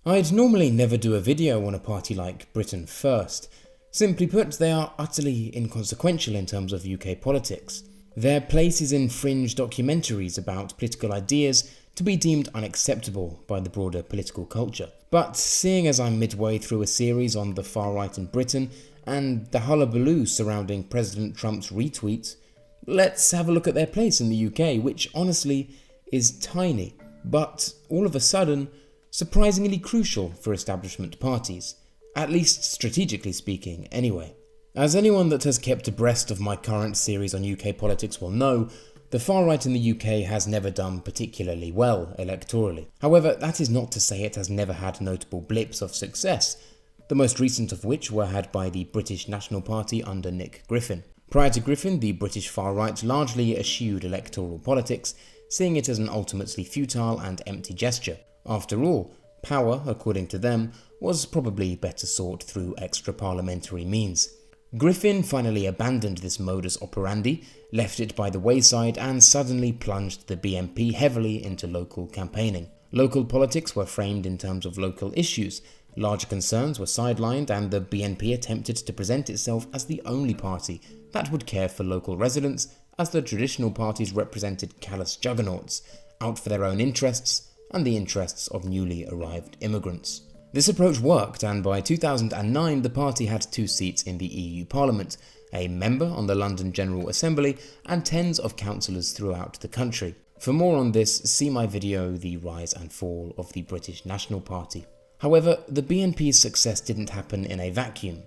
I'd normally never do a video on a party like Britain First. Simply put, they are utterly inconsequential in terms of UK politics. Their place is in fringe documentaries about political ideas to be deemed unacceptable by the broader political culture. But seeing as I'm midway through a series on the far right in Britain and the hullabaloo surrounding President Trump's retweets, let's have a look at their place in the UK, which honestly is tiny, but all of a sudden surprisingly crucial for establishment parties, at least strategically speaking anyway. As anyone that has kept abreast of my current series on UK politics will know, the far right in the UK has never done particularly well electorally. However, that is not to say it has never had notable blips of success, the most recent of which were had by the British National Party under Nick Griffin. Prior to Griffin, the British far right largely eschewed electoral politics, seeing it as an ultimately futile and empty gesture. After all, power, according to them, was probably better sought through extra-parliamentary means. Griffin finally abandoned this modus operandi, left it by the wayside, and suddenly plunged the BNP heavily into local campaigning. Local politics were framed in terms of local issues, larger concerns were sidelined, and the BNP attempted to present itself as the only party that would care for local residents, as the traditional parties represented callous juggernauts, out for their own interests and the interests of newly arrived immigrants. This approach worked, and by 2009 the party had 2 seats in the EU Parliament, a member on the London General Assembly, and tens of councillors throughout the country. For more on this, see my video The Rise and Fall of the British National Party. However, the BNP's success didn't happen in a vacuum.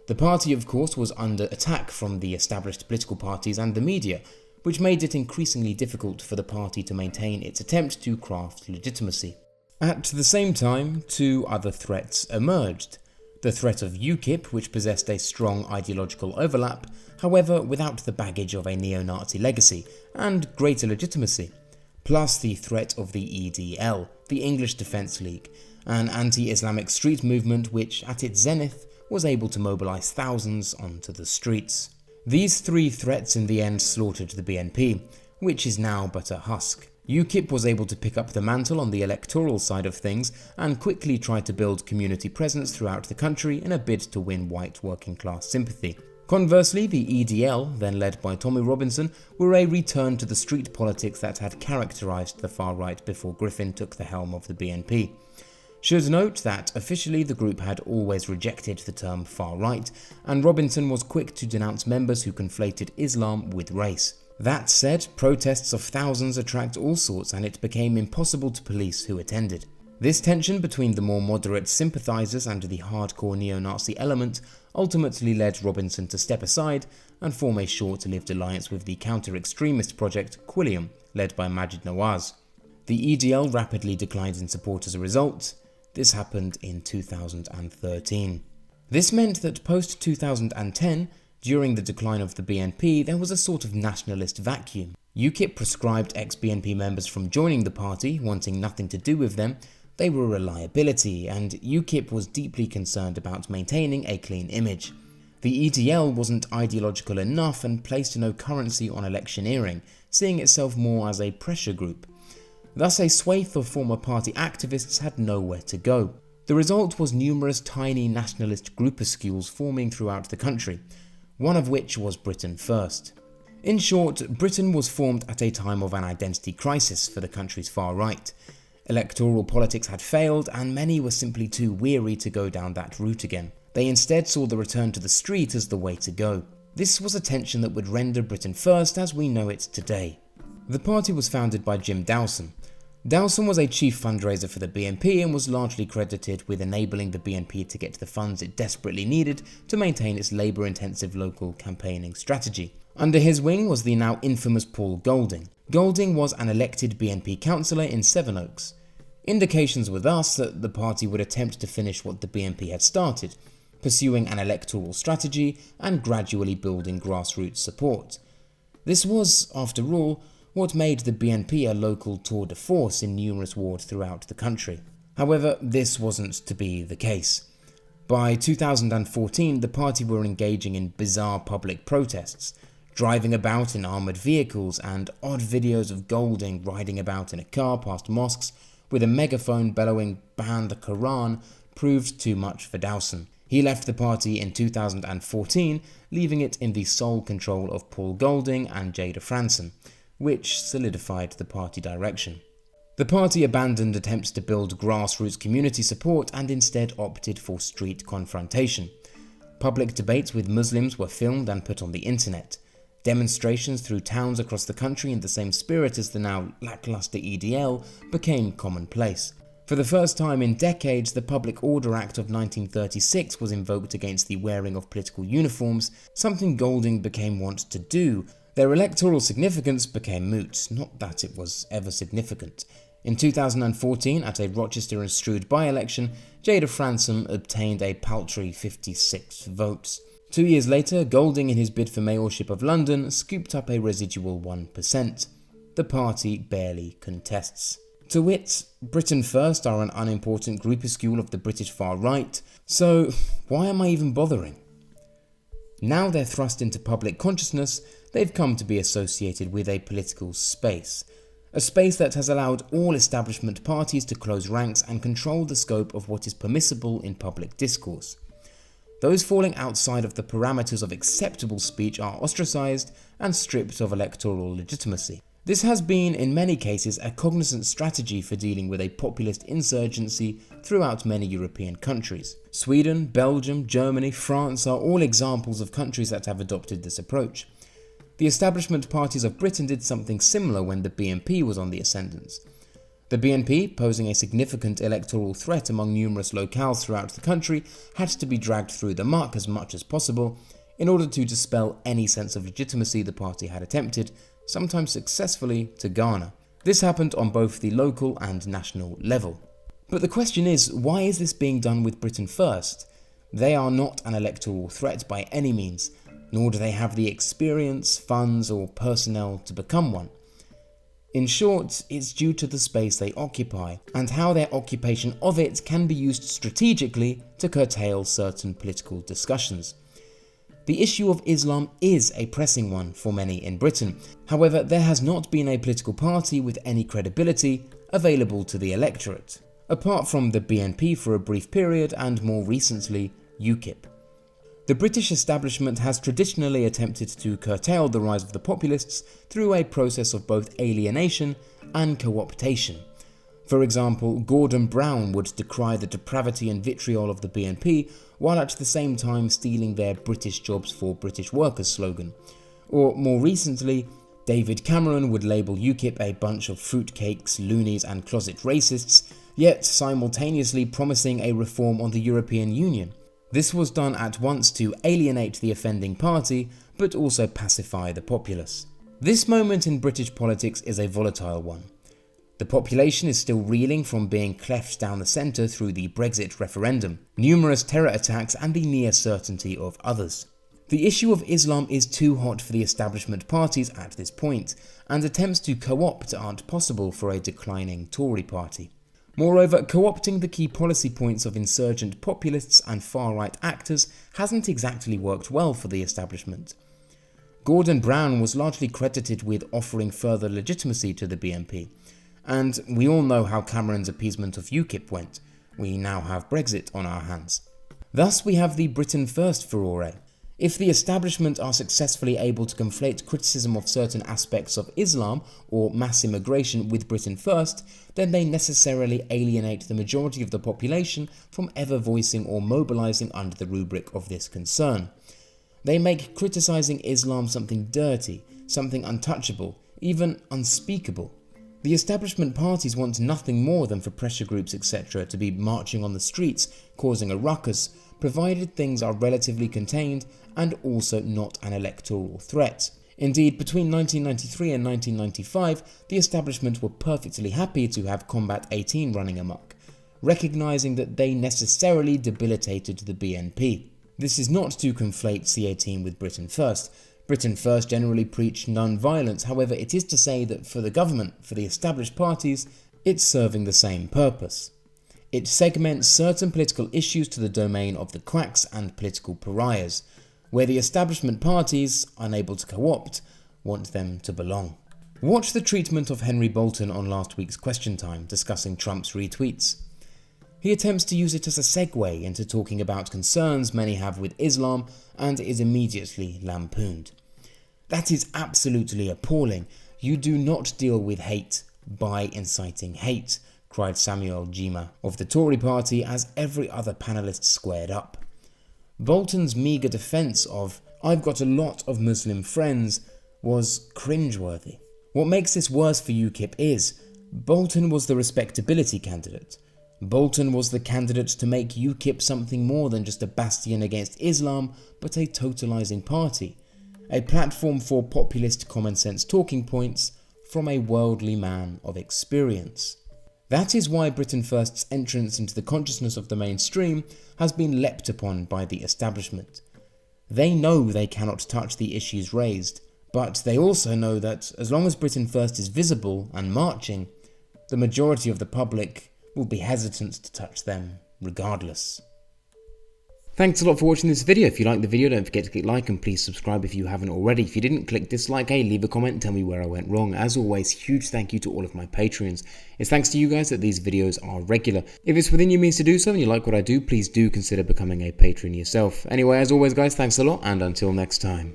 The party, of course, was under attack from the established political parties and the media, which made it increasingly difficult for the party to maintain its attempt to craft legitimacy. At the same time, 2 other threats emerged. The threat of UKIP, which possessed a strong ideological overlap, however without the baggage of a neo-Nazi legacy, and greater legitimacy, plus the threat of the EDL, the English Defence League, an anti-Islamic street movement which, at its zenith, was able to mobilise thousands onto the streets. These 3 threats in the end slaughtered the BNP, which is now but a husk. UKIP was able to pick up the mantle on the electoral side of things and quickly tried to build community presence throughout the country in a bid to win white working class sympathy. Conversely, the EDL, then led by Tommy Robinson, were a return to the street politics that had characterised the far right before Griffin took the helm of the BNP. Should note that officially the group had always rejected the term far right, and Robinson was quick to denounce members who conflated Islam with race. That said, protests of thousands attract all sorts, and it became impossible to police who attended. This tension between the more moderate sympathisers and the hardcore neo-Nazi element ultimately led Robinson to step aside and form a short-lived alliance with the counter-extremist project Quilliam, led by Majid Nawaz. The EDL rapidly declined in support as a result. This happened in 2013. This meant that post-2010, during the decline of the BNP, there was a sort of nationalist vacuum. UKIP proscribed ex-BNP members from joining the party, wanting nothing to do with them. They were a liability, and UKIP was deeply concerned about maintaining a clean image. The EDL wasn't ideological enough and placed no currency on electioneering, seeing itself more as a pressure group. Thus, a swathe of former party activists had nowhere to go. The result was numerous tiny nationalist groupuscules forming throughout the country, one of which was Britain First. In short, Britain was formed at a time of an identity crisis for the country's far right. Electoral politics had failed, and many were simply too weary to go down that route again. They instead saw the return to the street as the way to go. This was a tension that would render Britain First as we know it today. The party was founded by Jim Dowson. Dowson was a chief fundraiser for the BNP and was largely credited with enabling the BNP to get the funds it desperately needed to maintain its labour-intensive local campaigning strategy. Under his wing was the now infamous Paul Golding. Golding was an elected BNP councillor in Sevenoaks. Indications were thus that the party would attempt to finish what the BNP had started, pursuing an electoral strategy and gradually building grassroots support. This was, after all, what made the BNP a local tour de force in numerous wards throughout the country. However, this wasn't to be the case. By 2014, the party were engaging in bizarre public protests, driving about in armoured vehicles, and odd videos of Golding riding about in a car past mosques with a megaphone bellowing "ban the Quran" proved too much for Dowson. He left the party in 2014, leaving it in the sole control of Paul Golding and Jayda Fransen, which solidified the party direction. The party abandoned attempts to build grassroots community support and instead opted for street confrontation. Public debates with Muslims were filmed and put on the internet. Demonstrations through towns across the country in the same spirit as the now lackluster EDL became commonplace. For the first time in decades, the Public Order Act of 1936 was invoked against the wearing of political uniforms, something Golding became wont to do. Their electoral significance became moot, not that it was ever significant. In 2014, at a Rochester and Stroud by-election, Jayda Fransen obtained a paltry 56 votes. 2 years later, Golding, in his bid for mayorship of London, scooped up a residual 1%. The party barely contests. To wit, Britain First are an unimportant groupuscule of the British far right, so why am I even bothering? Now they're thrust into public consciousness, they've come to be associated with a political space. A space that has allowed all establishment parties to close ranks and control the scope of what is permissible in public discourse. Those falling outside of the parameters of acceptable speech are ostracised and stripped of electoral legitimacy. This has been, in many cases, a cognizant strategy for dealing with a populist insurgency throughout many European countries. Sweden, Belgium, Germany, France are all examples of countries that have adopted this approach. The establishment parties of Britain did something similar when the BNP was on the ascendant. The BNP, posing a significant electoral threat among numerous locales throughout the country, had to be dragged through the muck as much as possible in order to dispel any sense of legitimacy the party had attempted, sometimes successfully, to garner. This happened on both the local and national level. But the question is, why is this being done with Britain First? They are not an electoral threat by any means, nor do they have the experience, funds, or personnel to become one. In short, it's due to the space they occupy, and how their occupation of it can be used strategically to curtail certain political discussions. The issue of Islam is a pressing one for many in Britain. However, there has not been a political party with any credibility available to the electorate, apart from the BNP for a brief period and more recently UKIP. The British establishment has traditionally attempted to curtail the rise of the populists through a process of both alienation and co-optation. For example, Gordon Brown would decry the depravity and vitriol of the BNP while at the same time stealing their "British jobs for British workers" slogan. Or more recently, David Cameron would label UKIP a bunch of fruitcakes, loonies and closet racists, yet simultaneously promising a reform on the European Union. This was done at once to alienate the offending party, but also pacify the populace. This moment in British politics is a volatile one. The population is still reeling from being cleft down the centre through the Brexit referendum, numerous terror attacks and the near certainty of others. The issue of Islam is too hot for the establishment parties at this point, and attempts to co-opt aren't possible for a declining Tory party. Moreover, co-opting the key policy points of insurgent populists and far-right actors hasn't exactly worked well for the establishment. Gordon Brown was largely credited with offering further legitimacy to the BNP, and we all know how Cameron's appeasement of UKIP went. We now have Brexit on our hands. Thus we have the Britain First furore. If the establishment are successfully able to conflate criticism of certain aspects of Islam or mass immigration with Britain First, then they necessarily alienate the majority of the population from ever voicing or mobilising under the rubric of this concern. They make criticising Islam something dirty, something untouchable, even unspeakable. The establishment parties want nothing more than for pressure groups etc. to be marching on the streets, causing a ruckus, provided things are relatively contained and also not an electoral threat. Indeed, between 1993 and 1995, the establishment were perfectly happy to have Combat 18 running amok, recognising that they necessarily debilitated the BNP. This is not to conflate C18 with Britain First. Britain First generally preach non-violence, however it is to say that for the government, for the established parties, it's serving the same purpose. It segments certain political issues to the domain of the quacks and political pariahs, where the establishment parties, unable to co-opt, want them to belong. Watch the treatment of Henry Bolton on last week's Question Time discussing Trump's retweets. He attempts to use it as a segue into talking about concerns many have with Islam and is immediately lampooned. That is absolutely appalling. You do not deal with hate by inciting hate, cried Samuel Jima of the Tory party as every other panellist squared up. Bolton's meagre defence of "I've got a lot of Muslim friends" was cringeworthy. What makes this worse for UKIP is Bolton was the respectability candidate. Bolton was the candidate to make UKIP something more than just a bastion against Islam, but a totalising party. A platform for populist common sense talking points from a worldly man of experience. That is why Britain First's entrance into the consciousness of the mainstream has been leapt upon by the establishment. They know they cannot touch the issues raised, but they also know that as long as Britain First is visible and marching, the majority of the public will be hesitant to touch them regardless. Thanks a lot for watching this video. If you liked the video, don't forget to click like and please subscribe if you haven't already. If you didn't, click dislike, leave a comment and tell me where I went wrong. As always, huge thank you to all of my Patreons. It's thanks to you guys that these videos are regular. If it's within your means to do so and you like what I do, please do consider becoming a patron yourself. Anyway, as always guys, thanks a lot and until next time.